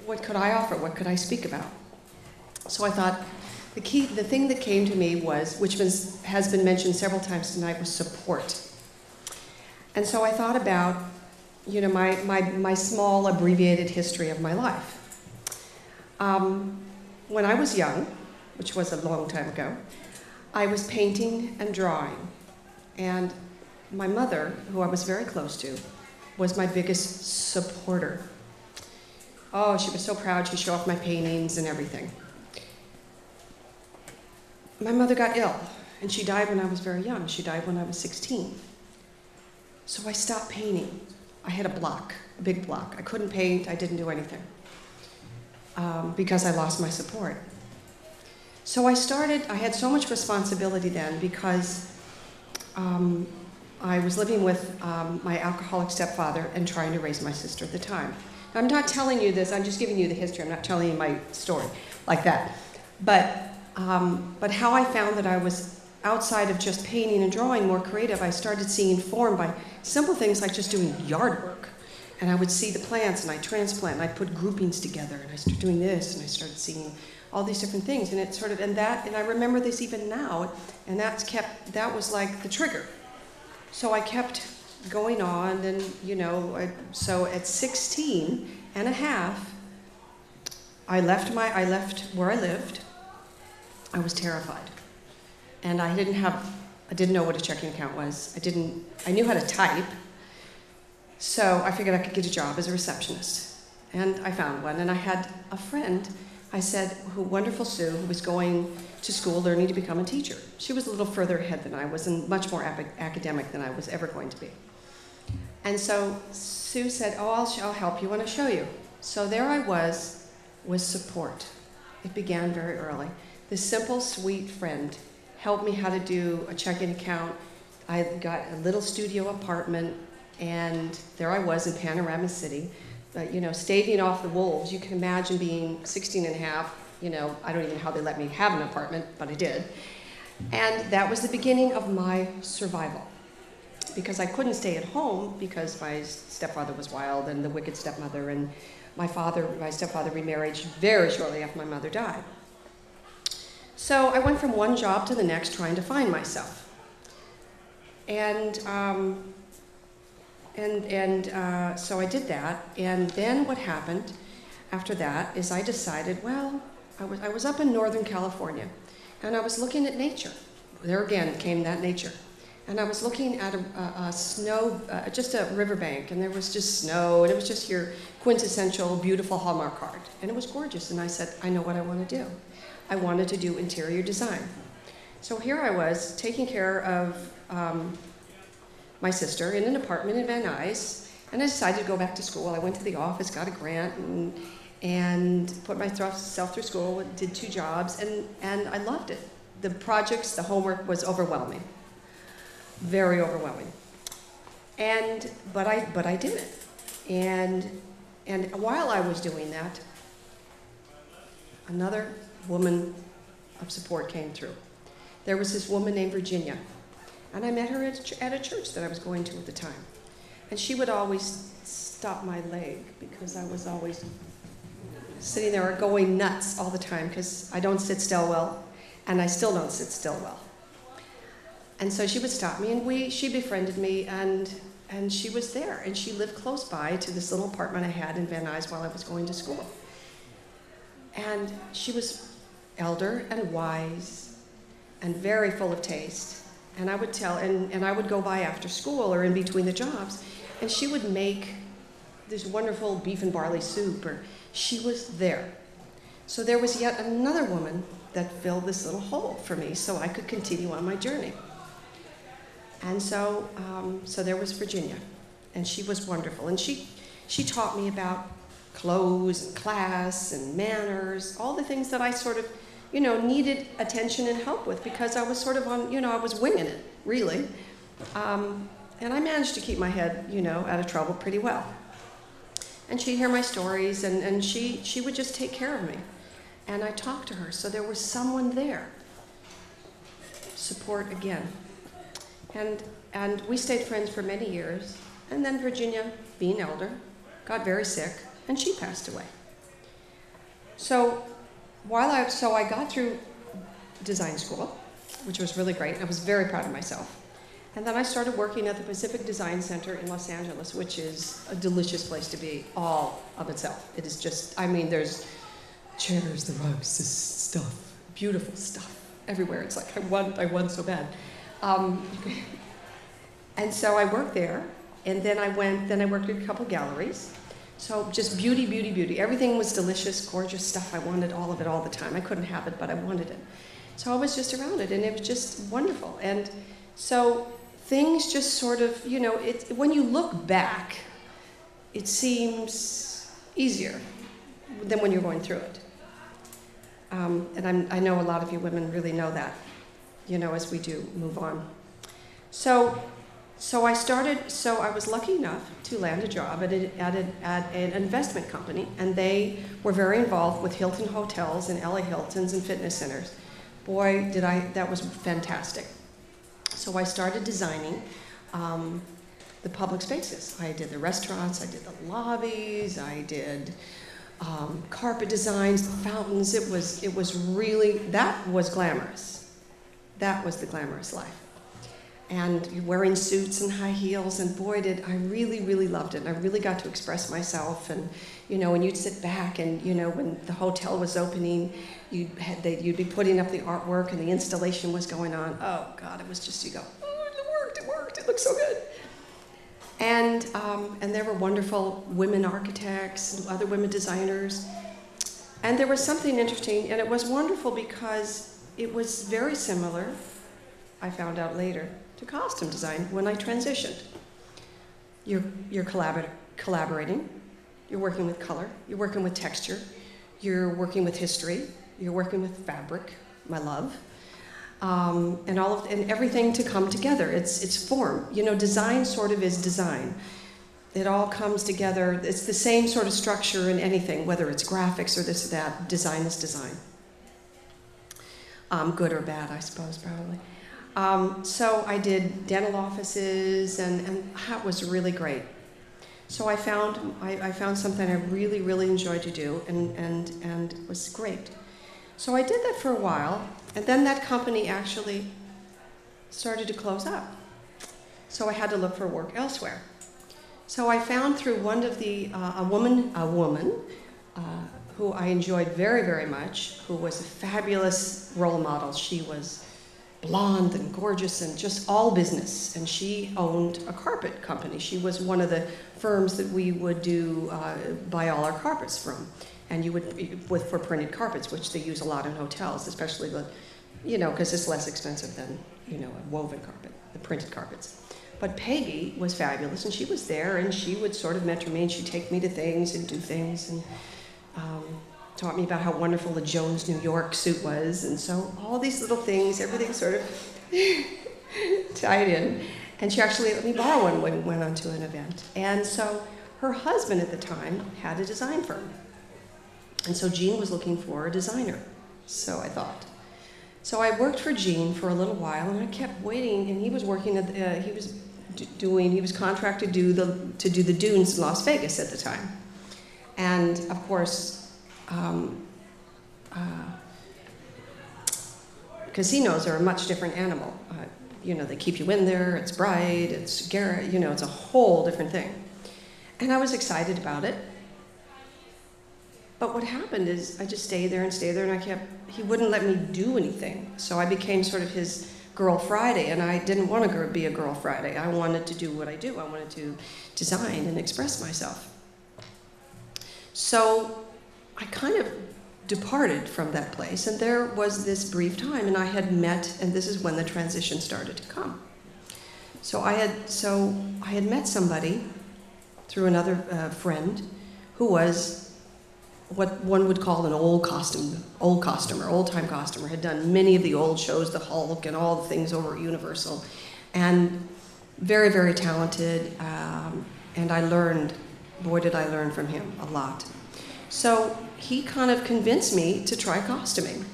what could I offer? What could I speak about? So I thought the thing that came to me was, which has been mentioned several times tonight, was support. And so I thought about, you know, my small abbreviated history of my life. When I was young, which was a long time ago, I was painting and drawing. And my mother, who I was very close to, was my biggest supporter. Oh, she was so proud. She'd show off my paintings and everything. My mother got ill, and she died when I was very young. She died when I was 16. So I stopped painting. I had a big block. I couldn't paint. I didn't do anything because I lost my support. So I had so much responsibility then because I was living with my alcoholic stepfather and trying to raise my sister at the time. Now, I'm not telling you this, I'm just giving you the history. I'm not telling you my story like that. But how I found that I was, outside of just painting and drawing, more creative, I started seeing form by simple things like just doing yard work. And I would see the plants, and I'd transplant, and I'd put groupings together, and I started doing this, and I started seeing all these different things, and it sort of, and I remember this even now, and that was like the trigger. So I kept going on, and you know, so at 16 and a half, I left where I lived. I was terrified, and I didn't know what a checking account was. I knew how to type, so I figured I could get a job as a receptionist, and I found one, and I had a friend. I said, wonderful Sue, who was going to school learning to become a teacher. She was a little further ahead than I was and much more academic than I was ever going to be. And so Sue said, oh, I'll help you and I'll show you. So there I was with support. It began very early. This simple, sweet friend helped me how to do a checking account. I got a little studio apartment, and there I was in Panorama City. You know, staving off the wolves. You can imagine being 16 and a half, you know, I don't even know how they let me have an apartment, but I did. And that was the beginning of my survival. Because I couldn't stay at home because my stepfather was wild and the wicked stepmother, and my stepfather remarried very shortly after my mother died. So I went from one job to the next trying to find myself. So I did that, and then what happened after that is I decided, well, I was up in Northern California, and I was looking at nature. There again came that nature. And I was looking at just a riverbank, and there was just snow, and it was just your quintessential beautiful Hallmark card. And it was gorgeous, and I said, I know what I want to do. I wanted to do interior design. So here I was, taking care of my sister in an apartment in Van Nuys, and I decided to go back to school. I went to the office, got a grant, and put myself through school, did 2 jobs, and I loved it. The projects, the homework was overwhelming, very overwhelming. But I did it. And while I was doing that, another woman of support came through. There was this woman named Virginia. And I met her at a church that I was going to at the time. And she would always stop my leg because I was always sitting there going nuts all the time because I don't sit still well, and I still don't sit still well. And so she would stop me, and she befriended me, and she was there. And she lived close by to this little apartment I had in Van Nuys while I was going to school. And she was elder and wise and very full of taste. And I would I would go by after school or in between the jobs, and she would make this wonderful beef and barley soup, or she was there. So there was yet another woman that filled this little hole for me so I could continue on my journey. And so there was Virginia, and she was wonderful. And she taught me about clothes and class and manners, all the things that I sort of, you know, needed attention and help with because I was sort of on, you know, I was winging it, really. And I managed to keep my head, you know, out of trouble pretty well. And she'd hear my stories, and she would just take care of me. And I talked to her, so there was someone there. Support again. And we stayed friends for many years. And then Virginia, being elder, got very sick, and she passed away. So so I got through design school, which was really great. I was very proud of myself. And then I started working at the Pacific Design Center in Los Angeles, which is a delicious place to be all of itself. It is just, I mean, there's chairs, the rugs, this stuff, beautiful stuff everywhere. It's like, I want so bad. And so I worked there, and then I worked at a couple galleries. So just beauty, beauty, beauty. Everything was delicious, gorgeous stuff. I wanted all of it all the time. I couldn't have it, but I wanted it. So I was just around it, and it was just wonderful. And so things just sort of, you know, when you look back, it seems easier than when you're going through it. And I know a lot of you women really know that, you know, as we do move on. So I was lucky enough to land a job at an investment company, and they were very involved with Hilton hotels and LA Hiltons and fitness centers. Boy, that was fantastic. So I started designing the public spaces. I did the restaurants, I did the lobbies, I did carpet designs, the fountains. It was really, that was glamorous. That was the glamorous life. And wearing suits and high heels, and boy, I really, really loved it. And I really got to express myself. And, you know, when you'd sit back and, you know, when the hotel was opening, you'd be putting up the artwork and the installation was going on. Oh, God, it was just, you go, oh, it worked, it looked so good. And there were wonderful women architects and other women designers. And there was something interesting, and it was wonderful because it was very similar, I found out later, to costume design when I transitioned. You're collaborating, you're working with color, you're working with texture, you're working with history, you're working with fabric, my love, and everything to come together. It's form. You know, design sort of is design. It all comes together. It's the same sort of structure in anything, whether it's graphics or this or that. Design is design. Good or bad, I suppose, probably. So I did dental offices, and that was really great. So I found something I really, really enjoyed to do, and it was great. So I did that for a while, and then that company actually started to close up. So I had to look for work elsewhere. So I found through one of the, a woman who I enjoyed very, very much, who was a fabulous role model. She was blonde and gorgeous and just all business, and she owned a carpet company. She was one of the firms that we would buy all our carpets from, and for printed carpets, which they use a lot in hotels, especially because it's less expensive than a woven carpet, the printed carpets. But Peggy was fabulous, and she was there, and she would sort of mentor me, and she'd take me to things and do things, and taught me about how wonderful the Jones New York suit was, and so all these little things, everything sort of tied in. And she actually let me borrow one when we went on to an event. And so her husband at the time had a design firm. And so Jean was looking for a designer, so I thought. So I worked for Jean for a little while, and I kept waiting, and he was working at, he was contracted to do the dunes in Las Vegas at the time. And of course, casinos are a much different animal. They keep you in there, it's bright, it's it's a whole different thing. And I was excited about it. But what happened is I just stayed there, and he wouldn't let me do anything. So I became sort of his Girl Friday, and I didn't want to be a Girl Friday. I wanted to do what I do. I wanted to design and express myself. So I kind of departed from that place, and there was this brief time, and I had met, and this is when the transition started to come. So I had met somebody through another friend who was what one would call an old-time costumer, had done many of the old shows, the Hulk and all the things over at Universal, and very, very talented, and I learned, boy did I learn from him a lot. So he kind of convinced me to try costuming.